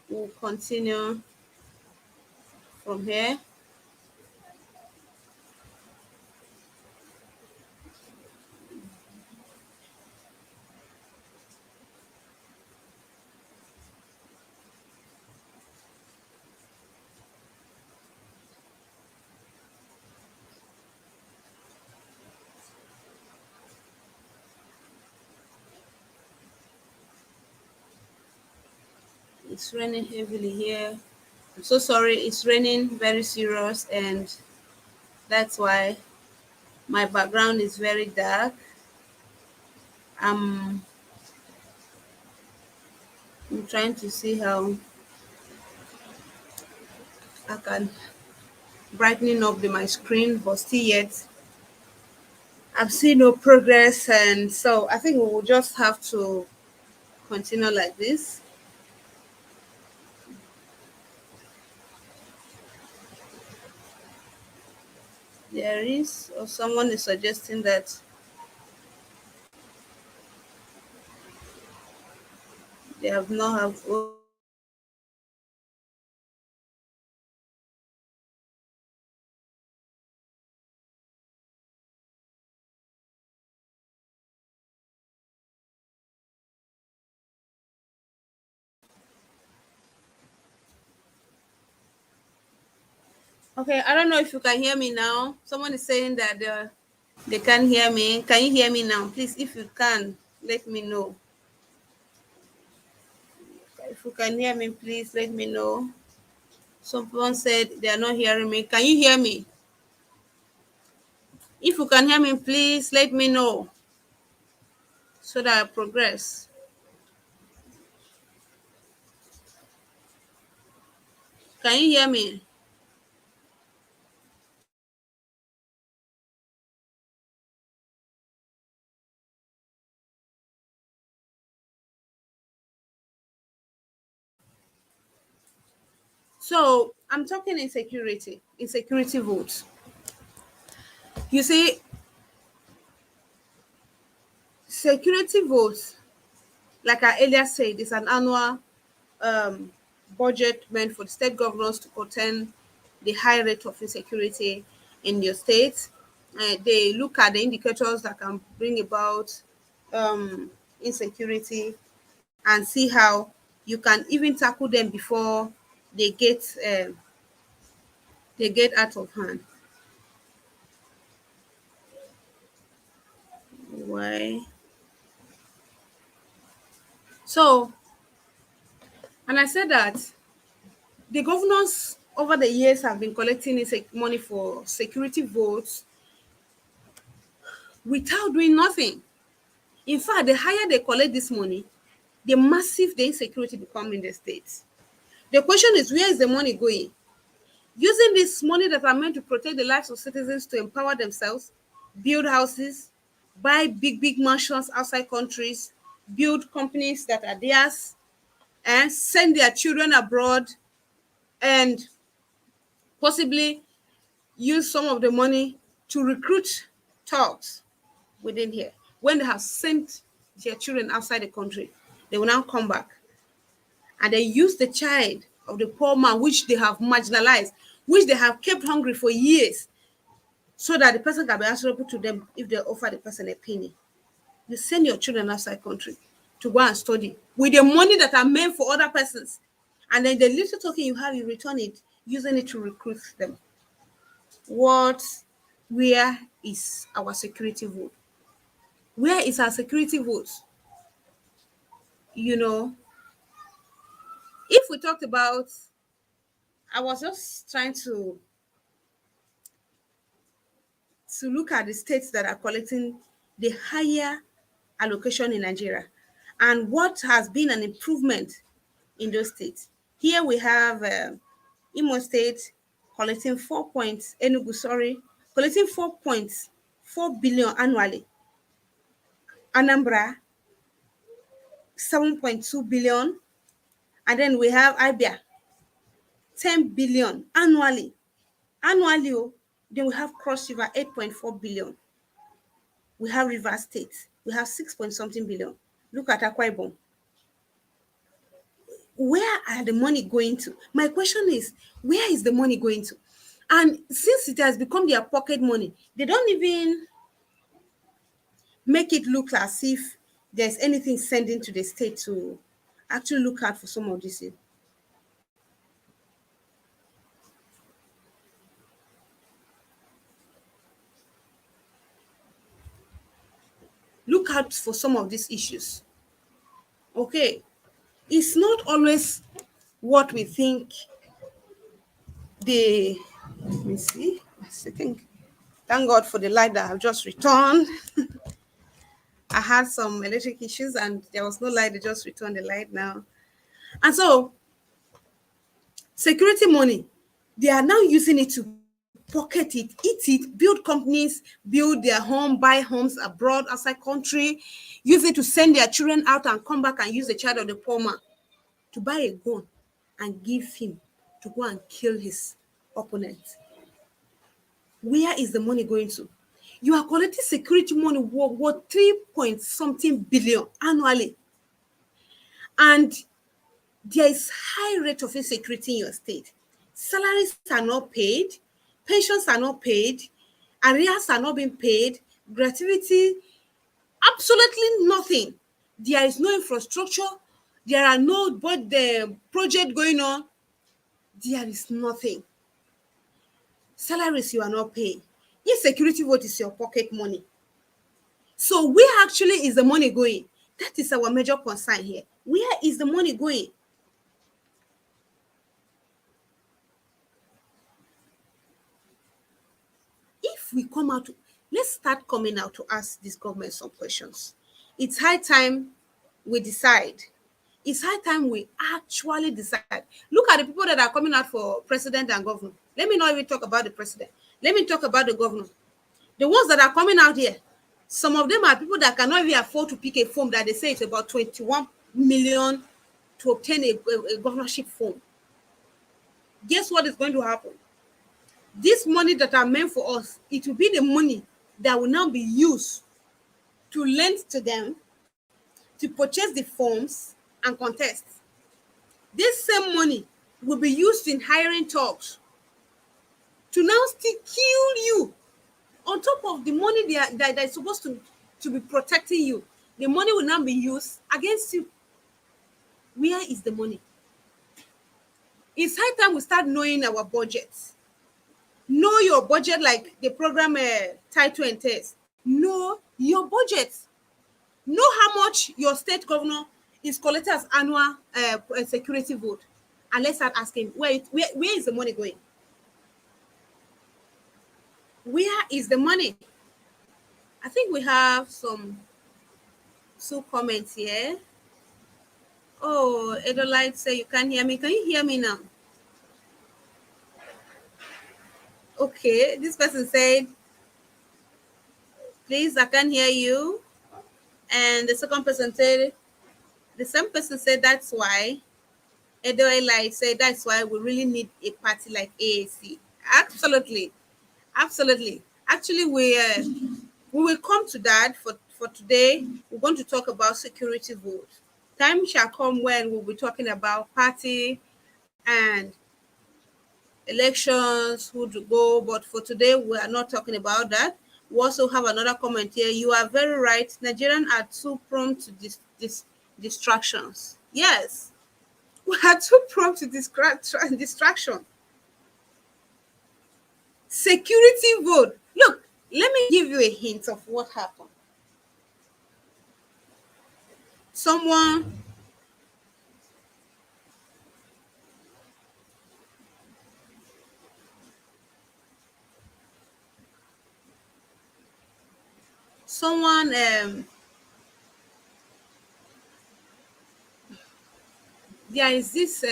we'll continue from here. It's raining heavily here. I'm so sorry. It's raining very serious, and that's why my background is very dark. I'm I'm trying to see how I can brightening up my screen, but still yet I've seen no progress, and so I think we will just have to continue like this. There is, or someone is suggesting that they have not have. Okay, I don't know if you can hear me now. Someone is saying that they can't hear me. Can you hear me now? Please, if you can, let me know. If you can hear me, please let me know. Someone said they are not hearing me. Can you hear me? If you can hear me, please let me know so that I progress. Can you hear me? So I'm talking insecurity votes. You see, security votes, like I earlier said, is an annual um, budget meant for the state governors to contain the high rate of insecurity in your state. They look at the indicators that can bring about insecurity and see how you can even tackle them before they get um, they get out of hand. Why? So, and I said that the governors over the years have been collecting this money for security votes without doing nothing. In fact, the higher they collect this money, the massive the insecurity become in the states. The question is, where is the money going? Using this money that are meant to protect the lives of citizens to empower themselves, build houses, buy big mansions outside countries, build companies that are theirs, and send their children abroad, and possibly use some of the money to recruit thugs within here. When they have sent their children outside the country, they will now come back and they use the child of the poor man, which they have marginalized, which they have kept hungry for years, so that the person can be answerable to them if they offer the person a penny. You send your children outside country to go and study with the money that are meant for other persons, and then the little token you have, you return it, using it to recruit them. What, where is our security vote? Where is our security vote? You know, if we talked about, I was just trying to look at the states that are collecting the higher allocation in Nigeria and what has been an improvement in those states. Here we have Imo State collecting 4 points, Enugu, sorry, collecting 4.4 billion annually. Anambra, 7.2 billion. And then we have Abia, 10 billion annually. Annually, oh, then we have Cross River, 8.4 billion. We have River State, we have 6 point something billion. Look at Akwa Ibom, Where are the money going to? My question is, where is the money going to? And since it has become their pocket money, they don't even make it look as if there's anything sending to the state to actually look out for some of these things. Look out for some of these issues. Okay, it's not always what we think. They, let me see, I think, thank God for the light that I've just returned. I had some electric issues and there was no light. They just returned the light now. And so, security money, they are now using it to pocket it, eat it, build companies, build their home, buy homes abroad, outside country, use it to send their children out and come back and use the child of the poor man to buy a gun and give him to go and kill his opponent. Where is the money going to? You are collecting security money worth 3 point something billion annually. And there is high rate of insecurity in your state. Salaries are not paid, pensions are not paid, arrears are not being paid, gratuity, absolutely nothing. There is no infrastructure, there are no but the project going on, there is nothing. Salaries you are not paying. Insecurity vote is your pocket money. So where actually is the money going? That is our major concern here. Where is the money going? If we come out, let's start coming out to ask this government some questions. It's high time we decide. It's high time we actually decide. Look at the people that are coming out for president and governor. Let me not even talk about the president. Let me talk about the governor. The ones that are coming out here, some of them are people that cannot even afford to pick a form that they say it's about 21 million to obtain a governorship form. Guess what is going to happen? This money that are meant for us, it will be the money that will now be used to lend to them to purchase the forms and contest. This same money will be used in hiring talks to now still kill you on top of the money that is supposed to be protecting you. The money will now be used against you. Where is the money? It's high time we start knowing our budgets. Know your budget like the program title and test. Know your budget. Know how much your state governor is collecting as annual security vote. And let's start asking, where is the money going? Where is the money? I think we have some two comments here. Oh, Edolite say you can't hear me. Can you hear me now? Okay, this person said, please, I can't hear you. And the second person said, the same person said, that's why. Edolite said, that's why we really need a party like AAC. Absolutely. Absolutely. Actually, we will come to that for today. We're going to talk about security vote. Time shall come when we'll be talking about party and elections, who to go. But for today, we are not talking about that. We also have another comment here. You are very right. Nigerians are too prone to distractions. Yes, we are too prone to distraction. Security vote. Look, let me give you a hint of what happened. Someone someone there is this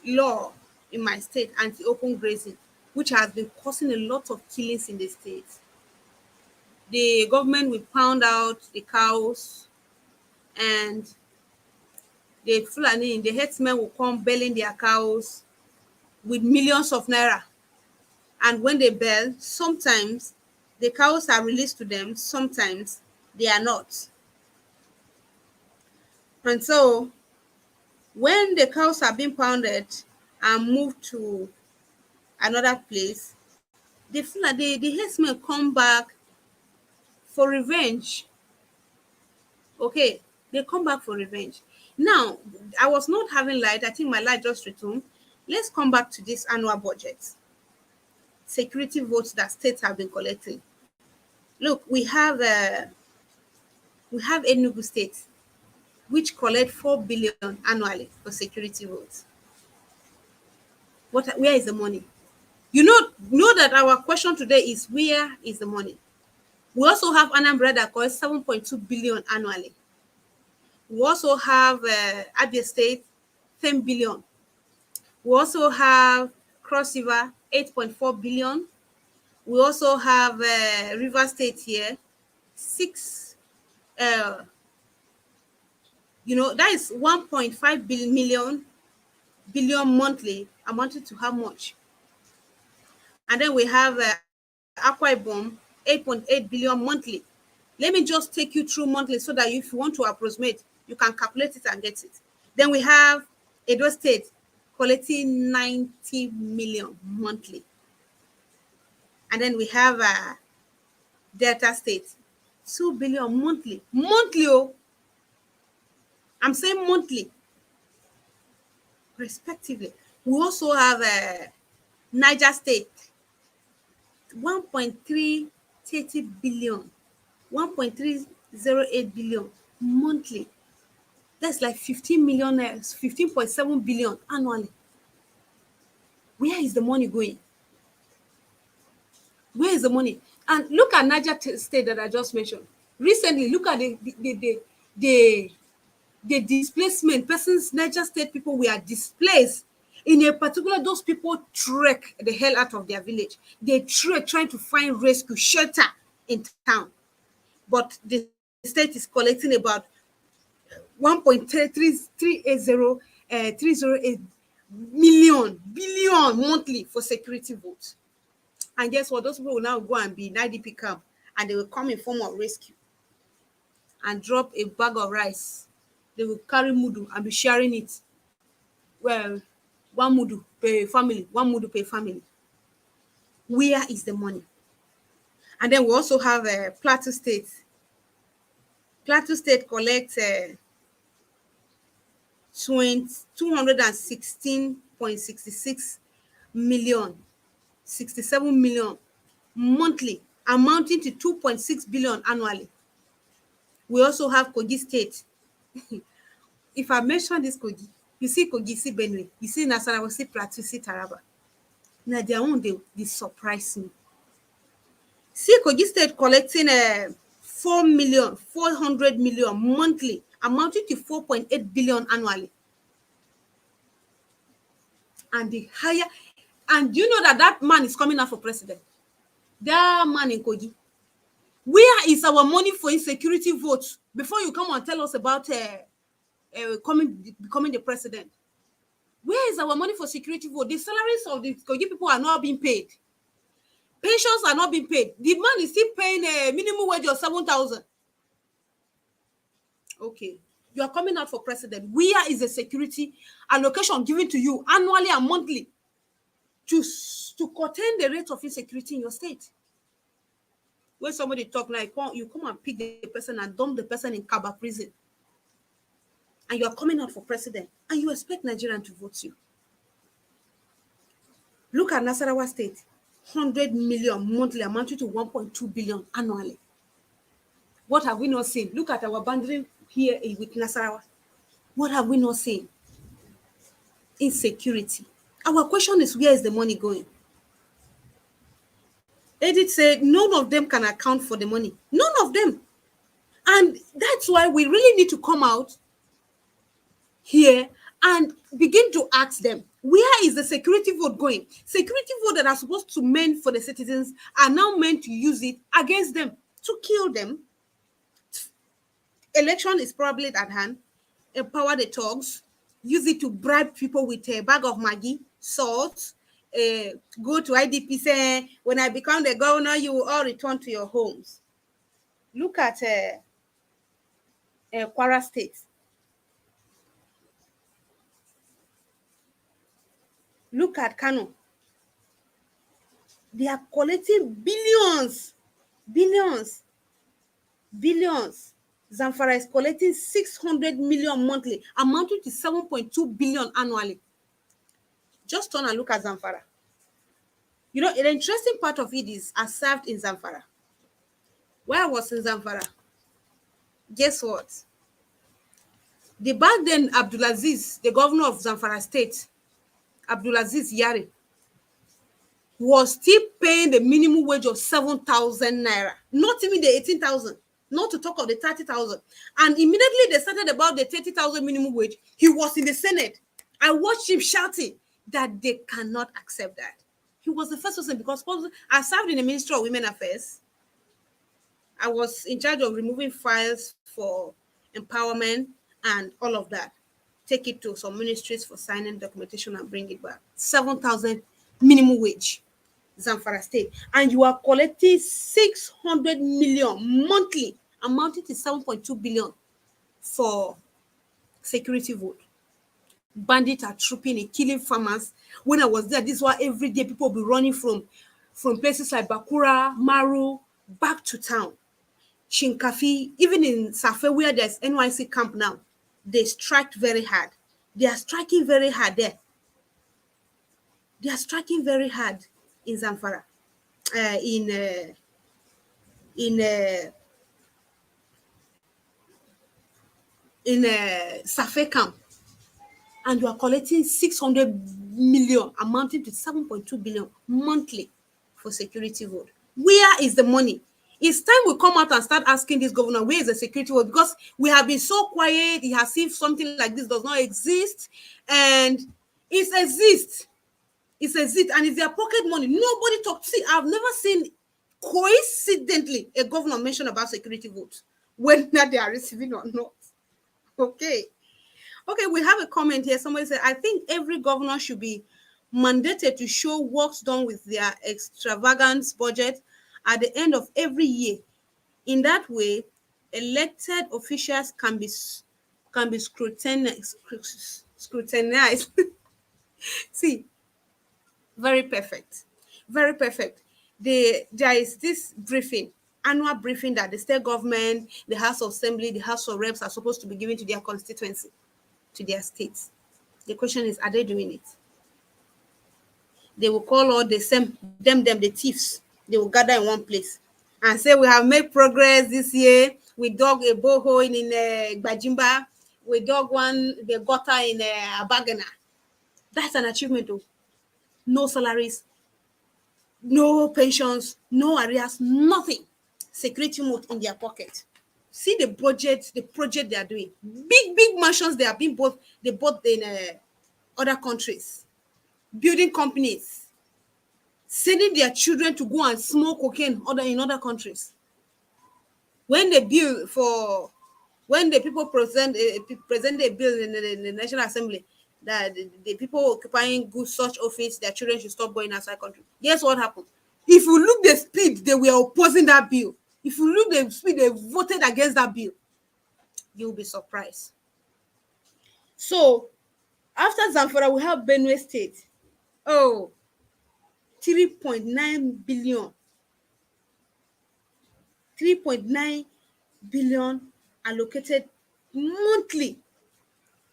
law in my state, anti-open grazing, which has been causing a lot of killings in the state. The government will pound out the cows, and the Fulani, the herdsmen will come belling their cows with millions of naira. And when they bell, sometimes the cows are released to them, sometimes they are not. And so when the cows have been pounded and moved to another place, the herdsmen come back for revenge. Okay, they come back for revenge. Now, I was not having light. I think my light just returned. Let's come back to this annual budget. Security votes that states have been collecting. Look, we have Enugu State, which collect 4 billion annually for security votes. Where is the money? Know that our question today is, where is the money? We also have Anambra that costs 7.2 billion annually. We also have Abia State, 10 billion. We also have Cross River, 8.4 billion. We also have River State here, 6, that is 1.5 billion monthly, amounting to how much? And then we have Akwa Ibom, 8.8 billion monthly. Let me just take you through monthly so that if you want to approximate, you can calculate it and get it. Then we have Edo State collecting 90 million monthly. And then we have Delta State, 2 billion monthly. Monthly, oh. I'm saying monthly, respectively. We also have Niger State, 1.330 billion, 1.308 billion monthly. That's like 15 million, 15.7 billion annually. Where is the money going? Where is the money? And look at Niger State that I just mentioned. Recently, look at the displacement. Persons, Niger State people were displaced. In a particular, those people trek the hell out of their village. They trek trying to find rescue shelter in town. But the state is collecting about 308 billion monthly for security votes. And guess what? Those people will now go and be in IDP camp, and they will come in form of rescue and drop a bag of rice. They will carry mudu and be sharing it. Well, one mudu per family, one mudu per family. Where is the money? And then we also have Plateau State. Plateau State collects 216.66 million, 67 million monthly, amounting to 2.6 billion annually. We also have Kogi State. If I mention this Kogi, you see Kogi, see Benue, you see Nasarawa, see Plateau, see Taraba. Now their own, they surprise me. See Kogi State collecting 400 million monthly, amounting to 4.8 billion annually. And the higher, and you know that man is coming out for president. That man in Kogi. Where is our money for insecurity votes before you come and tell us about becoming the president? Where is our money for security vote? The salaries of the Kogi people are not being paid. Pensions are not being paid. The man is still paying a minimum wage of 7,000. Okay, you are coming out for president. Where is the security allocation given to you annually and monthly to contain the rate of insecurity in your state? When somebody talk like, you come and pick the person and dump the person in Kaba prison, and you are coming out for president, and you expect Nigerians to vote you. Look at Nasarawa State, 100 million monthly, amounting to 1.2 billion annually. What have we not seen? Look at our boundary here with Nasarawa. What have we not seen? Insecurity. Our question is, where is the money going? Edith said none of them can account for the money. None of them. And that's why we really need to come out here and begin to ask them, where is the security vote going? Security vote that are supposed to meant for the citizens are now meant to use it against them, to kill them. Election is probably at hand. Empower the thugs. Use it to bribe people with a bag of Maggi, salt. Go to IDP, say, when I become the governor, you will all return to your homes. Look at Kwara State. Look at Kano. They are collecting billions, billions, billions. Zamfara is collecting 600 million monthly, amounting to 7.2 billion annually. Just turn and look at Zamfara. You know, the interesting part of it is I served in Zamfara. While I was in Zamfara, guess what? The back then Abdulaziz, the governor of Zamfara State, Abdulaziz Yari, was still paying the minimum wage of 7,000 naira, not even the 18,000, not to talk of the 30,000. And immediately they started about the 30,000 minimum wage, he was in the Senate. I watched him shouting that they cannot accept that. He was the first person because I served in the Ministry of Women Affairs. I was in charge of removing files for empowerment and all of that. Take it to some ministries for signing documentation and bring it back. 7,000 minimum wage, Zamfara State. And you are collecting 600 million monthly, amounting to 7.2 billion for security vote. Bandits are trooping and killing farmers. When I was there, this is why every day people will be running from places like Bakura, Maru, back to town. Shinkafi, even in Safe where there's NYC camp now, they strike very hard. They are striking very hard there. They are striking very hard in Zamfara, in in uh, Safe camp, and you are collecting 600 million, amounting to 7.2 billion monthly for security vote. Where is the money? It's time we come out and start asking this governor, where is the security vote? Because we have been so quiet, it has if something like this does not exist, and it exists. It exists, and it's their pocket money. Nobody talks. See, I've never seen coincidentally a governor mention about security votes, whether they are receiving or not. Okay. Okay, we have a comment here. Somebody said, I think every governor should be mandated to show works done with their extravagant budget at the end of every year. In that way, elected officials can be scrutinized. See, very perfect. Very perfect. There is this briefing, annual briefing that the state government, the House of Assembly, the House of Reps are supposed to be giving to their constituency, to their states. The question is, are they doing it? They will call all the same them the thieves. They will gather in one place and say, we have made progress this year. We dug a borehole in Bajimba. We dug the gutter in Abagana. That's an achievement though. No salaries, no pensions, no arrears, nothing. Security mode in their pocket. See the project they are doing. Big mansions they are being bought. They bought in other countries. Building companies, sending their children to go and smoke cocaine in other countries. When the people present a bill in the National Assembly that the people occupying good such office, their children should stop going outside country. Guess what happened? If you look the speed they were opposing that bill, if you look the speed they voted against that bill, you'll be surprised. So after Zamfara, we have Benue State. Oh, 3.9 billion. 3.9 billion allocated monthly,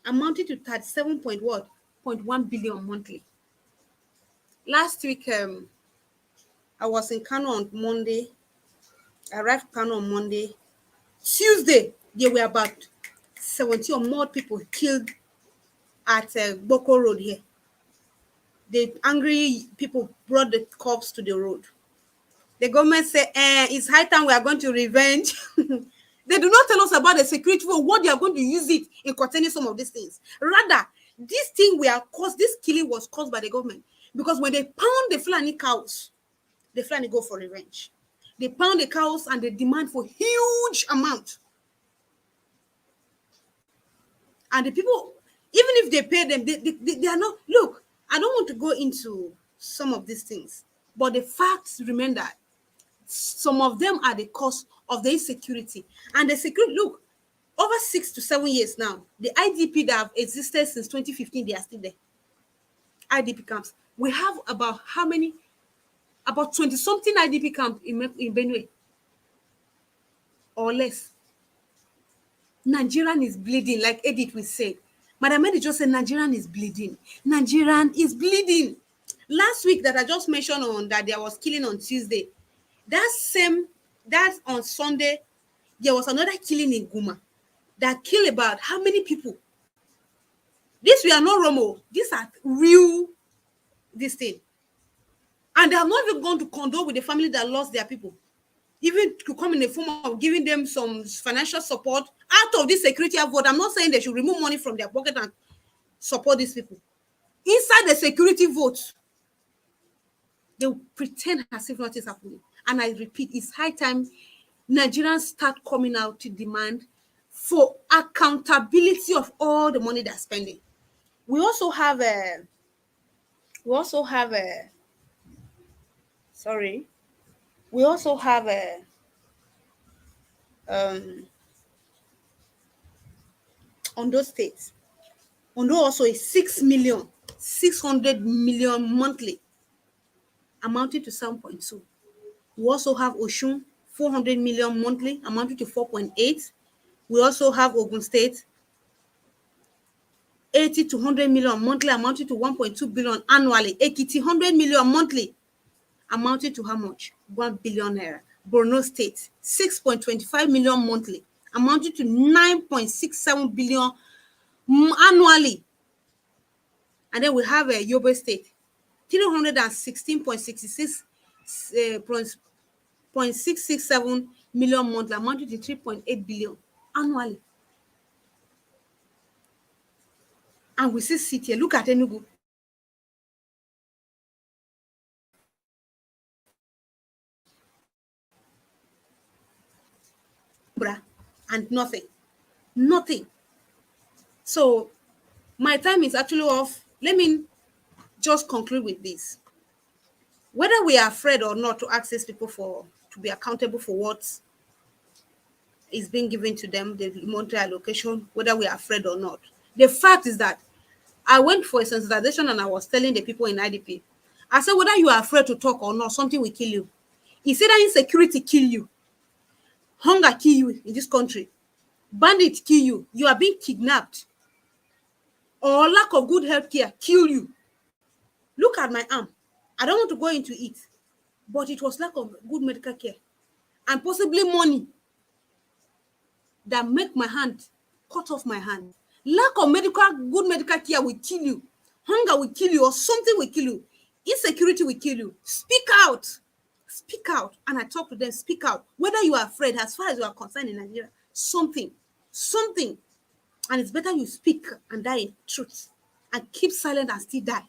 amounting to 37 point what? 0.1 billion monthly. Last week, I was in Kano on Monday. I arrived Kano on Monday. Tuesday, there were about 70 or more people killed at Boko Road here. The angry people brought the corpse to the road. The government said, it's high time we are going to revenge. They do not tell us about the security for what they are going to use it in containing some of these things. Rather, this killing was caused by the government. Because when they pound the Fulani cows, the Fulani go for revenge. They pound the cows and they demand for huge amount. And the people, even if they pay them, they are not, look, I don't want to go into some of these things, but the facts remain that some of them are the cause of the insecurity. And the security, look, over 6 to 7 years now, the IDP that have existed since 2015, they are still there. IDP camps. We have about how many? About 20 something IDP camp in Benue or less. Nigerian is bleeding, like Edith will say. Madam Edith just said Nigerian is bleeding. Nigerian is bleeding. Last week that I just mentioned on that there was killing on Tuesday, that on Sunday, there was another killing in Guma that killed about how many people? These were not Romo. These are real this thing. And they have not even gone to condole with the family that lost their people. Even to come in the form of giving them some financial support out of this security vote. I'm not saying they should remove money from their pocket and support these people. Inside the security vote, they will pretend as if nothing is happening. And I repeat, it's high time Nigerians start coming out to demand for accountability of all the money they're spending. We also have a Ondo State. Ondo also is 600 million monthly, amounting to 7.2. We also have Oshun, 400 million monthly, amounting to 4.8. We also have Ogun State, 80 to 100 million monthly, amounting to 1.2 billion annually. Ekiti, 100 million monthly, amounting to how much? 1 billion naira. Borno State, 6.25 million monthly, amounting to 9.67 billion annually. And then we have a Yobe State, 316.667 million monthly, amounting to 3.8 billion annually. And we see city here. Look at Enugu. And nothing. So my time is actually off. Let me just conclude with this. Whether we are afraid or not to ask these people to be accountable for what is being given to them, the monetary allocation, whether we are afraid or not. The fact is that I went for a sensitization and I was telling the people in IDP, I said, whether you are afraid to talk or not, something will kill you. He said that insecurity kill you, hunger kill you in this country, bandit kill you, you are being kidnapped, or lack of good health care kill you. Look at my arm. I don't want to go into it, but it was lack of good medical care and possibly money that make my hand cut off my hand. Lack of good medical care will kill you. Hunger will kill you, or something will kill you. Insecurity will kill you. Speak out. Speak out. And I talk to them, speak out. Whether you are afraid, as far as you are concerned in Nigeria, something. And it's better you speak and die in truth and keep silent and still die.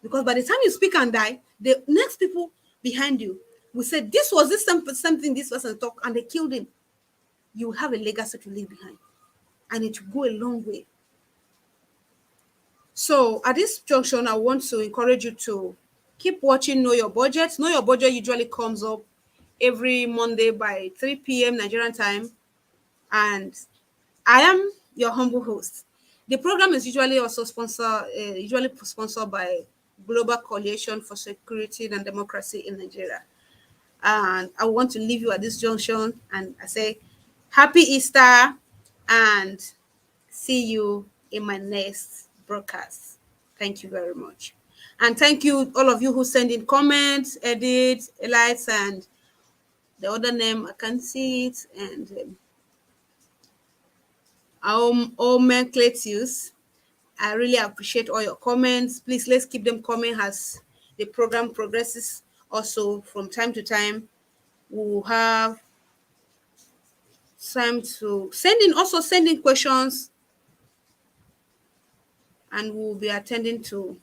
Because by the time you speak and die, the next people behind you will say, this was this something this person talked, and they killed him. You have a legacy to leave behind, and it will go a long way. So at this junction, I want to encourage you to keep watching Know Your Budget. Know Your Budget usually comes up every Monday by 3 p.m. Nigerian time, and I am your humble host. The program is usually sponsored by Global Coalition for Security and Democracy in Nigeria. And I want to leave you at this junction, and I say Happy Easter, and see you in my next broadcast. Thank you very much. And thank you, all of you who send in comments, edits, likes, and the other name, I can't see it, and Omen Cletius. I really appreciate all your comments. Please, let's keep them coming as the program progresses. Also, from time to time, we'll have time to send in questions, and we'll be attending to